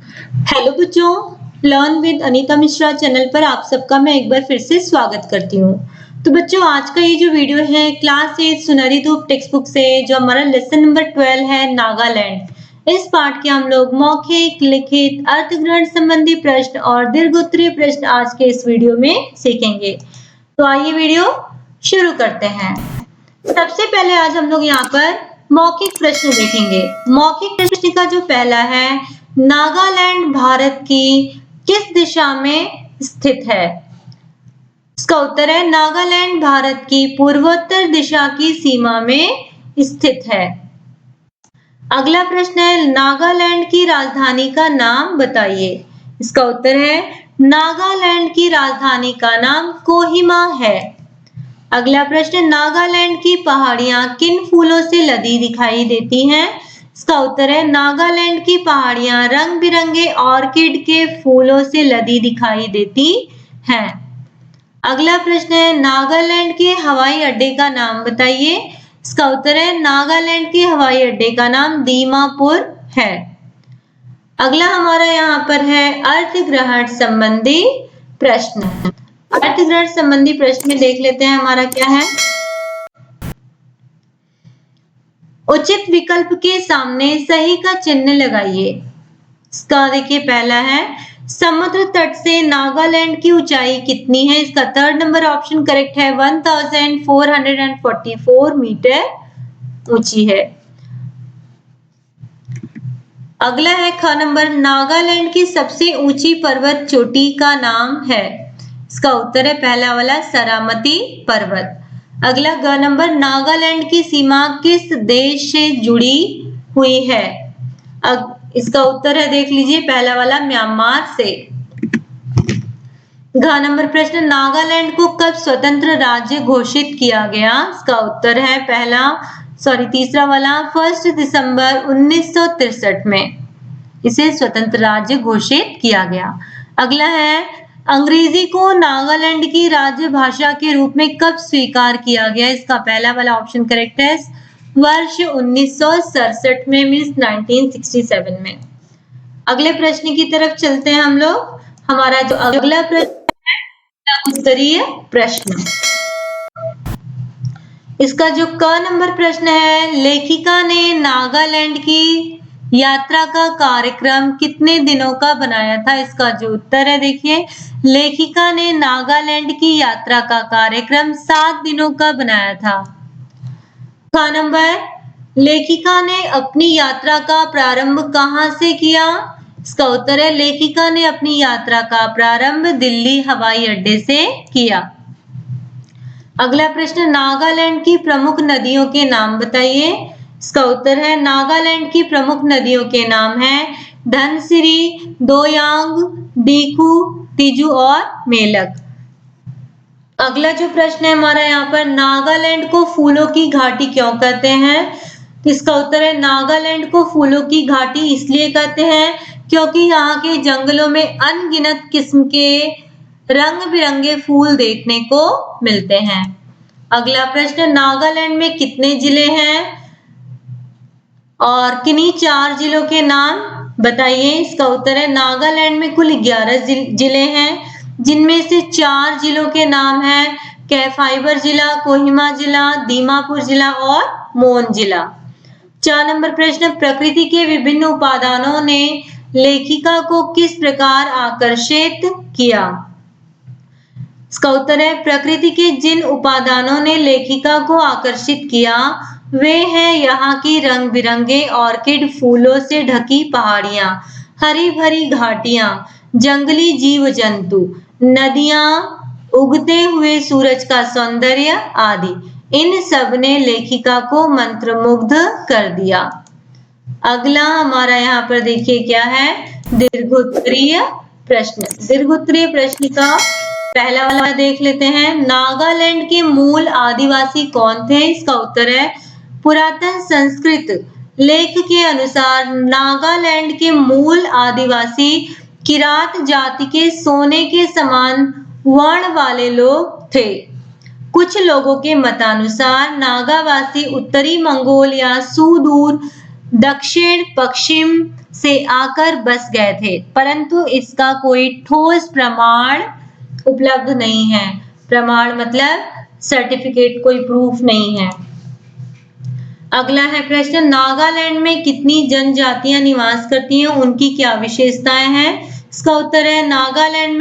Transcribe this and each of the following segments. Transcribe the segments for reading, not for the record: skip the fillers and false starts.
Hello बच्चों, learn with Anita Mishra channel पर आप सबका मैं एक बार फिर से स्वागत करती हूँ। तो बच्चों, आज का ये जो वीडियो है क्लास 8 सुनहरी धूप टेक्स्ट बुक से जो हमारा लेसन नंबर 12 है नागालैंड। इस पाठ के हम लोग मौखिक, लिखित, अर्थग्रहण संबंधी प्रश्न और दीर्घोत्तरीय प्रश्न आज के इस वीडियो में सीखेंगे। तो आइए वीडियो शुरू करते हैं। सबसे पहले आज हम लोग यहाँ पर मौखिक प्रश्न देखेंगे। मौखिक प्रश्न का जो पहला है, नागालैंड भारत की किस दिशा में स्थित है? इसका उत्तर है नागालैंड भारत की पूर्वोत्तर दिशा की सीमा में स्थित है। अगला प्रश्न है, नागालैंड की राजधानी का नाम बताइए। इसका उत्तर है नागालैंड की राजधानी का नाम कोहिमा है। अगला प्रश्न, नागालैंड की पहाड़ियां किन फूलों से लदी दिखाई देती हैं? इसका उत्तर है नागालैंड की पहाड़ियां रंग बिरंगे ऑर्किड के फूलों से लदी दिखाई देती हैं। अगला प्रश्न है, नागालैंड के हवाई अड्डे का नाम बताइए। इसका उत्तर है नागालैंड के हवाई अड्डे का नाम दीमापुर है। अगला हमारा यहाँ पर है अर्थग्रहण संबंधी प्रश्न। अर्थग्रहण संबंधी प्रश्न में देख लेते हैं हमारा क्या है। उचित विकल्प के सामने सही का चिन्ह लगाइए। इसका देखिए पहला है, समुद्र तट से नागालैंड की ऊंचाई कितनी है? इसका थर्ड नंबर ऑप्शन करेक्ट है, 1444 मीटर ऊंची है। अगला है ख नंबर, नागालैंड की सबसे ऊंची पर्वत चोटी का नाम है। इसका उत्तर है पहला वाला सरामती पर्वत। अगला ग नंबर, नागालैंड की सीमा किस देश से जुड़ी हुई है? इसका उत्तर है देख लीजिए पहला वाला म्यांमार से। घ नंबर प्रश्न, नागालैंड को कब स्वतंत्र राज्य घोषित किया गया? इसका उत्तर है तीसरा वाला 1 दिसंबर 1963 में इसे स्वतंत्र राज्य घोषित किया गया। अगला है, अंग्रेजी को नागालैंड की राज्य भाषा के रूप में कब स्वीकार किया गया? इसका पहला वाला ऑप्शन करेक्ट है, वर्ष 1967 में, मीन्स 1967 में। अगले प्रश्न की तरफ चलते हैं हम लोग। हमारा जो अगला प्रश्न है उत्तरीय प्रश्न। इसका जो क नंबर प्रश्न है, लेखिका ने नागालैंड की यात्रा का कार्यक्रम कितने दिनों का बनाया था? इसका जो उत्तर है देखिए, लेखिका ने नागालैंड की यात्रा का कार्यक्रम 7 दिनों का बनाया था। ख नंबर, लेखिका ने अपनी यात्रा का प्रारंभ कहां से किया? इसका उत्तर है लेखिका ने अपनी यात्रा का प्रारंभ दिल्ली हवाई अड्डे से किया। अगला प्रश्न, नागालैंड की प्रमुख नदियों के नाम बताइए। इसका उत्तर है नागालैंड की प्रमुख नदियों के नाम है धनसिरी, दोयांग, डीकू, तिजू और मेलक। अगला जो प्रश्न है हमारा यहाँ पर, नागालैंड को फूलों की घाटी क्यों कहते हैं? इसका उत्तर है नागालैंड को फूलों की घाटी इसलिए कहते हैं क्योंकि यहाँ के जंगलों में अनगिनत किस्म के रंग बिरंगे फूल देखने को मिलते हैं। अगला प्रश्न, नागालैंड में कितने जिले हैं और किन्हीं 4 जिलों के नाम बताइए। इसका उत्तर है नागालैंड में कुल 11 जिले हैं, जिनमें से 4 जिलों के नाम हैं कैफाइबर जिला, कोहिमा जिला, दीमापुर जिला और मोन जिला। 4 नंबर प्रश्न, प्रकृति के विभिन्न उपादानों ने लेखिका को किस प्रकार आकर्षित किया? इसका उत्तर है प्रकृति के जिन उपादानों ने लेखिका को आकर्षित किया वे हैं यहाँ की रंग बिरंगे ऑर्किड फूलों से ढकी पहाड़ियां, हरी भरी घाटियां, जंगली जीव जंतु, नदियां, उगते हुए सूरज का सौंदर्य आदि। इन सब ने लेखिका को मंत्रमुग्ध कर दिया। अगला हमारा यहाँ पर देखिए क्या है, दीर्घोत्तरीय प्रश्न। दीर्घोत्तरीय प्रश्न का पहला वाला देख लेते हैं, नागालैंड के मूल आदिवासी कौन थे? इसका उत्तर है पुरातन संस्कृत लेख के अनुसार नागालैंड के मूल आदिवासी किरात जाति के सोने के समान वर्ण वाले लोग थे। कुछ लोगों के मतानुसार नागावासी उत्तरी मंगोल या सुदूर दक्षिण पश्चिम से आकर बस गए थे, परंतु इसका कोई ठोस प्रमाण उपलब्ध नहीं है। प्रमाण मतलब सर्टिफिकेट, कोई प्रूफ नहीं है। अगला है प्रश्न, नागालैंड में कितनी जनजातियां निवास करती हैं, उनकी क्या विशेषताएं हैं? इसका उत्तर है नागालैंड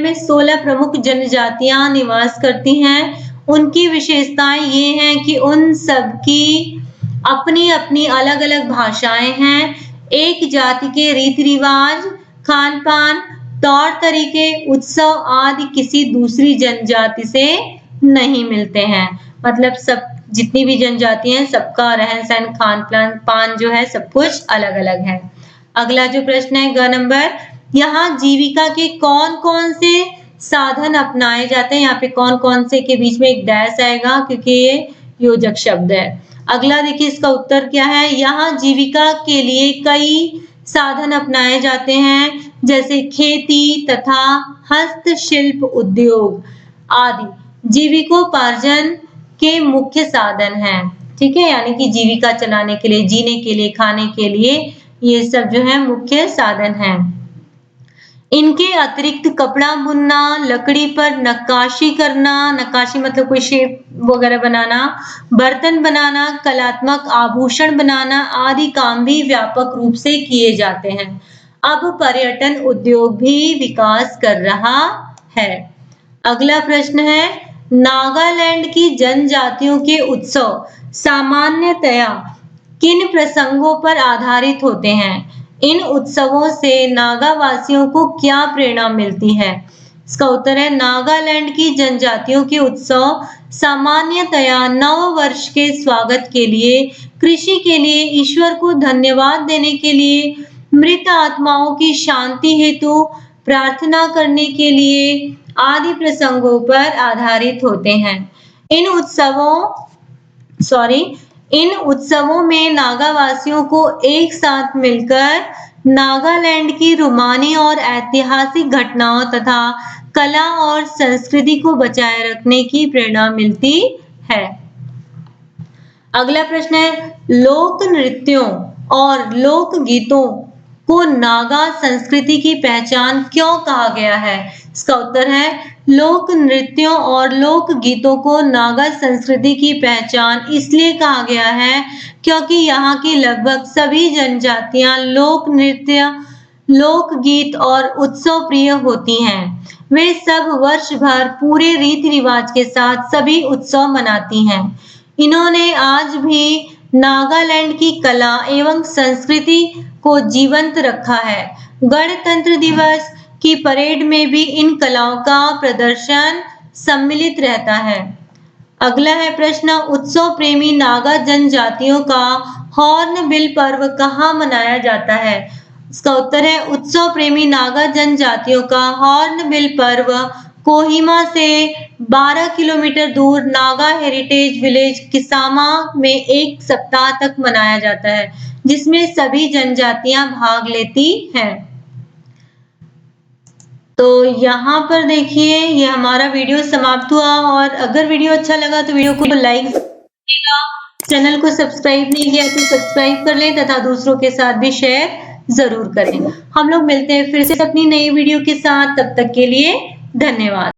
में 16 प्रमुख जनजातियां निवास करती हैं। उनकी विशेषताएं ये हैं कि उन सबकी अपनी अपनी अलग अलग भाषाएं हैं, एक जाति के रीति रिवाज, खान पान, तौर तरीके, उत्सव आदि किसी दूसरी जनजाति से नहीं मिलते हैं। मतलब सब जितनी भी जनजाति हैं सबका रहन सहन, खान पान जो है सब कुछ अलग अलग है। अगला जो प्रश्न है ग नंबर, यहाँ जीविका के कौन कौन से साधन अपनाए जाते हैं? यहाँ पे कौन कौन से के बीच में एक डैश आएगा क्योंकि ये योजक शब्द है। अगला देखिए इसका उत्तर क्या है, यहाँ जीविका के लिए कई साधन अपनाए जाते हैं जैसे खेती तथा हस्तशिल्प उद्योग आदि जीविकोपार्जन के मुख्य साधन हैं। ठीक है, यानी कि जीविका चलाने के लिए, जीने के लिए, खाने के लिए ये सब जो है मुख्य साधन हैं। इनके अतिरिक्त कपड़ा बुनना, लकड़ी पर नक्काशी करना, नक्काशी मतलब कोई शेप वगैरह बनाना, बर्तन बनाना, कलात्मक आभूषण बनाना आदि काम भी व्यापक रूप से किए जाते हैं। अब पर्यटन उद्योग भी विकास कर रहा है। अगला प्रश्न है, नागालैंड की जनजातियों के उत्सव सामान्यतया किन प्रसंगों पर आधारित होते हैं? इन उत्सवों से नागा वासियों को क्या प्रेरणा मिलती है? इसका उत्तर है नागालैंड की जनजातियों के उत्सव सामान्यतया नव वर्ष के स्वागत के लिए, कृषि के लिए, ईश्वर को धन्यवाद देने के लिए, मृत आत्माओं की शांति हेतु प्रार्थना करने के लिए आदि प्रसंगों पर आधारित होते हैं। इन उत्सवों में नागावासियों को एक साथ मिलकर नागालैंड की रूमानी और ऐतिहासिक घटनाओं तथा कला और संस्कृति को बचाए रखने की प्रेरणा मिलती है। अगला प्रश्न है, लोक नृत्यों और लोक गीतों को नागा संस्कृति की पहचान क्यों कहा गया है? इसका उत्तर है लोक नृत्यों और लोक गीतों को नागा संस्कृति की पहचान इसलिए कहा गया है क्योंकि यहाँ की लगभग सभी जनजातियां लोक नृत्य, लोक गीत और उत्सव प्रिय होती हैं। वे सब वर्ष भर पूरे रीति रिवाज के साथ सभी उत्सव मनाती हैं। इन्होंने आज भी नागालैंड की कला एवं संस्कृति को जीवंत रखा है। गणतंत्र दिवस की परेड में भी इन कलाओं का प्रदर्शन सम्मिलित रहता है। अगला है प्रश्न, उत्सव प्रेमी नागा जनजातियों का हॉर्नबिल पर्व कहाँ मनाया जाता है? इसका उत्तर है उत्सव प्रेमी नागा जनजातियों का हॉर्नबिल पर्व कोहिमा से 12 किलोमीटर दूर नागा हेरिटेज विलेज किसामा में एक सप्ताह तक मनाया जाता है, जिसमें सभी जनजातियां भाग लेती हैं। तो यहाँ पर देखिए ये हमारा वीडियो समाप्त हुआ, और अगर वीडियो अच्छा लगा तो वीडियो को लाइक कीजिएगा, चैनल को सब्सक्राइब नहीं किया तो सब्सक्राइब कर लें तथा दूसरों के साथ भी शेयर जरूर करें। हम लोग मिलते हैं फिर से अपनी नई वीडियो के साथ, तब तक के लिए धन्यवाद।